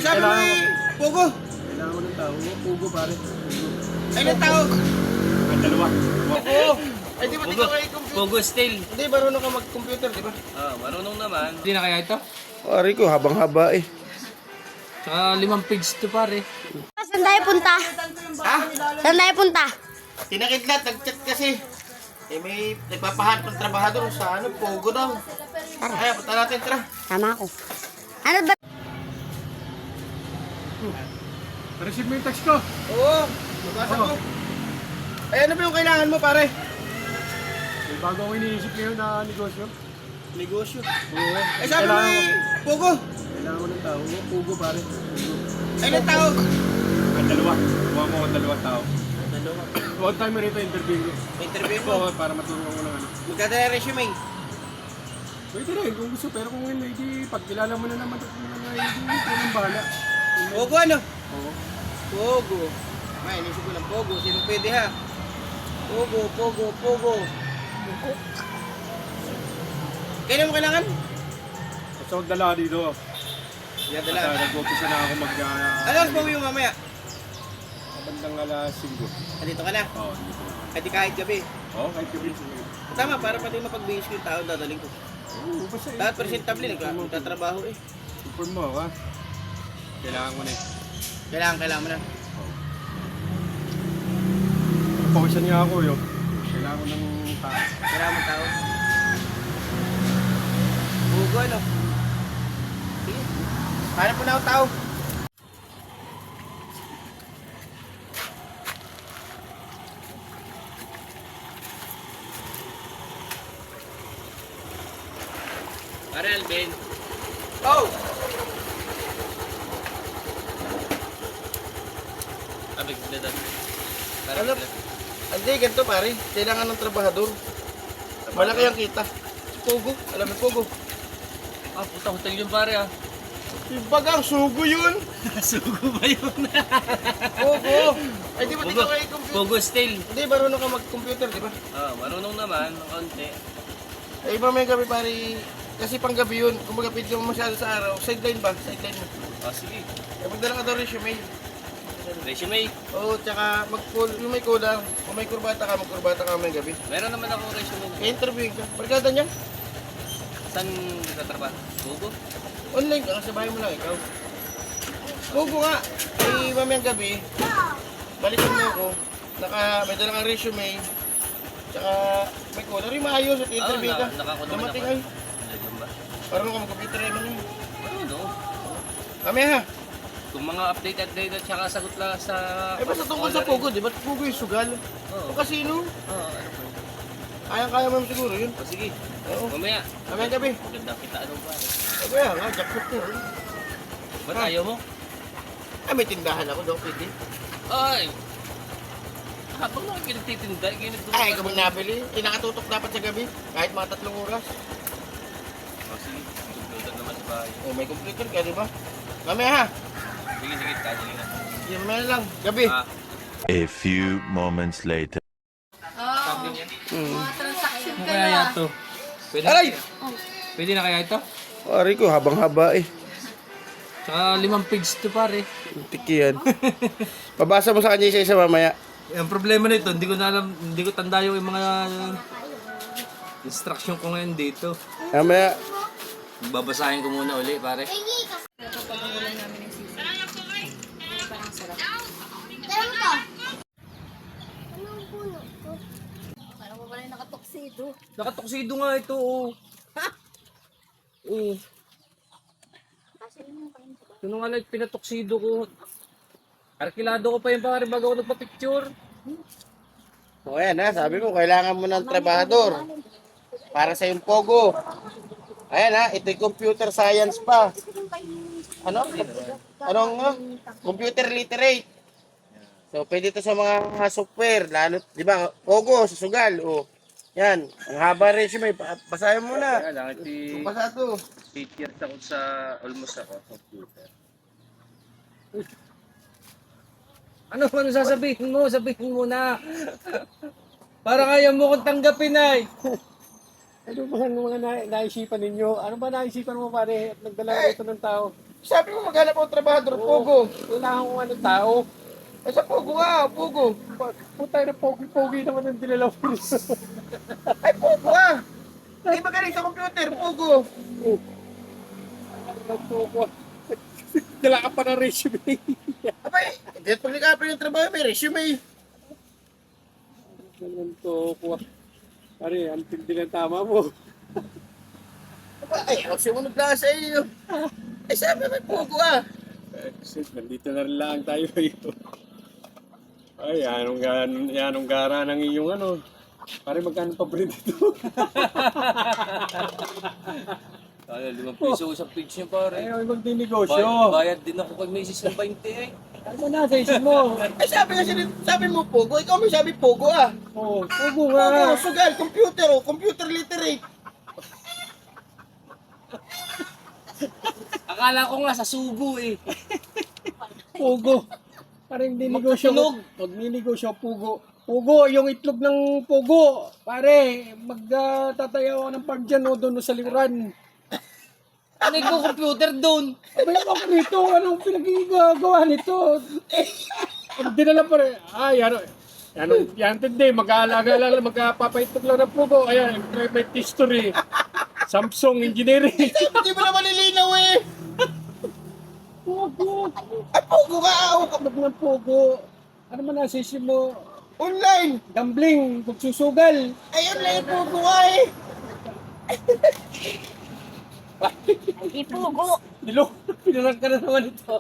sabi mo Pogo. Kailangan mo ng tao. Pugo pare. Ay, ng tao. Ang dalawa. Oo. Ay, di ba di ka kayo computer? Pogo style. Hindi, marunong ka mag-computer, di ba? Marunong naman. Hindi na kaya ito? Pare ko, habang-haba eh. Tsaka 5 pigs to pare. Saan tayo punta? Ha? Saan tayo punta? Tinakidlat, nag-chat kasi. Eh, may nagpapahanap ng trabahador sa Pogo daw. Ay, punta natin, tara. Tama ako. Ano ba? Receive mo yung text ko. Oo, nabasa ko. Ay, ano ba yung kailangan mo, pare? May bago ako iniisip ngayon na negosyo. Negosyo. Oo. Ay, sabi mo Pogo. Kailangan mo ng tao. Pugo pare. Pugo. Ay, ng tao. Ang dalawa. Kuha mo ang dalawang tao. Dalawa. One time rito interview ko. Interview mo. Oo, para matulungan ko ng ano. Magkadala resume. Pwede rin kung gusto, pero kung hindi, pagkilala mo na naman ito hindi ko nang bahala. Pogo ano? Oo. Pogo. May, inisip ko lang Pogo. Sino pwede ha? Pogo, Pogo, Pogo. Kailan mo kailangan? At sa magdala dito. At Dala. nag-umpisa na ako mag... Ano oras ba uwi mo mamaya? Bandang alas 5. Andito ka na. Oo, dito. Pwede kahit gabi. Oo, kahit gabi. Tama, para pati mapag-base ko yung tao dadaling ko. Oo, basta eh. Dapat presentable, nagtatrabaho eh. Inform mo, ha? Kailangan mo na eh. Kailangan mo na. Pawisan nga ako yun. Kailangan ko ng tao. Kailangan mo tao. Pogo ano? Sige. Hanap mo na ako tao. Pare Alvin. Oh! Abig na doon. Pare Ano? Hindi, ganito pare. Kailangan ng trabahador. Malaki ang kita. Si Pogo. Alam mo Pogo. puta hotel yun pare ah. Bagang sugo yun. Sugo ba yun? Pogo. Ay, di ba di ka kayo computer? Pogo style. Hindi, marunong ka mag-computer, di ba? Marunong naman. Ng konti. Ay, iba may gabi pare. Kasi pang gabi yun. Kung magapit mo masyado sa araw. Sideline ba? Sideline mo. Sige. Eh, magdala ka daw resume. Resume. Oo, tsaka yung may kulang. Kung may kurbata ka, magkurbata ka may gabi. Meron naman akong resume. I-interview ka. Barkada niya. Saan nagtatrabaho? Pogo? Online ka, sa bahay mo lang ikaw. Pogo nga. Ay, mamayang gabi, balikan mo ako. May dala kang resume. Tsaka may kulang. Rin maayos at interview ka. Nakakulong Dumating ako. ay. Diyan ba? Parang ka mag-computer ay man yun. Ano? Kami ha. Kung mga update at saka sagot lang sa... Eh, basta tungkol sa Pogo, di ba? Pogo yung sugal. Oo. O kasino. Ano po? Kaya mo siguro yun. Sige. Oo. Mamaya. Mamayang gabi. Maganda kita ano ba? Kaya nga, jackpot na yun. Ba't ayaw mo? Ay, may tindahan ako daw, pwede. Ay! Habang nakikititinda, ginagawa. Ay, kung nabili, nakatutok dapat sa gabi. Kahit mga 3 oras. Sige. Computer naman sa bahay. Oh, may computer ka, di ba? Mamaya ha. Sige, kadali na. Sige, mamaya lang. Gabi. A few moments later. Ano kaya yato? Pwede, Aray! pwede na kaya ito? Pare ko, habang-haba eh. Tsaka 5 pigs to pare. Tiki yan. Pabasa mo sa kanya isa-isa mamaya. Ang problema nito, hindi ko na alam, hindi ko tanda yung mga instruction ko ngayon dito. Mamaya. Babasahin ko muna uli pare. Tara mo to. Anong puno to? Parang mo pala yung nakatoksido. Nakatoksido nga ito oh. Ha? Oo. Ito nga lang pinatoksido ko. Arkilado ko pa yung pare bago ako nagpa-picture. O yan ha, sabi mo, kailangan mo ng trabahador. Para sa yung Pogo. Ayan ha, ito'y computer science pa. Ano? Anong computer literate. So, pwede ito sa mga software. Lalo, di ba, Pogo, sa sugal. O, yan, ang haba resume. Basahin mo na. Langit si Basa ito. 8 years ako sa almost ako computer. Ano sasabihin mo? Sabihin mo na. Para kaya mo kong tanggapin ay. Ano ba ang mga naisipan ninyo? Ano ba naisipan mo pare? At nagdala ito ng tao? Sabi mo maghanap ako trabahador, Pogo. Kailangan ko ano tao. Ay, sa Pogo nga, Pogo. Puta na pogi-pogi naman ang dinalaw ko. Ay, Pogo ah. Hindi magaling sa computer, Pogo. Dala ka pa ng resume. Abay, hindi at paglikapin yung trabaho, may resume. Ganun to ko. Pare, ang tindi ng tama mo. Ay, ako siya munod na sa iyo. Ay, sabi may Pogo ah. Shit, nandito na rin lang tayo. Ay, anong gara ng iyong ano. Pare, magkano pa print ito? Kaya 5 piso sa page niya pare. Ay, magdinegosyo. Bayad din ako kay Macy's ng 20 eh. Ano na sa isip mo? Ay, sabi mo Pogo, ikaw may sabi Pogo ah. Oh, pugo Pogo, nga. sugal, computer oh, computer literate. Akala ko nga sa sugo eh. Pugo. Parang dinegosyo ko. Pag ninegosyo, pugo. Pugo, yung itlog ng pugo. Pare, magtatayo ako ng farm dyan, no, doon sa liuran. Ano yung computer doon? Abay ako rito, anong pinagigagawa nito? Ang dinala pa rin. Ay, yan tindi, mag-aalaga lang, magpapaitlog lang ng pugo. Ayan, private history. Samsung Engineering. Hindi mo na malilinaw eh. Pugo. Ay, Pogo nga ah. Itlog ng pugo. Ano man nasa isip mo? Online. Gambling, magsusugal. Ay, online Pogo nga eh. Hindi Pogo. Dilo, pinalag ka na naman ito.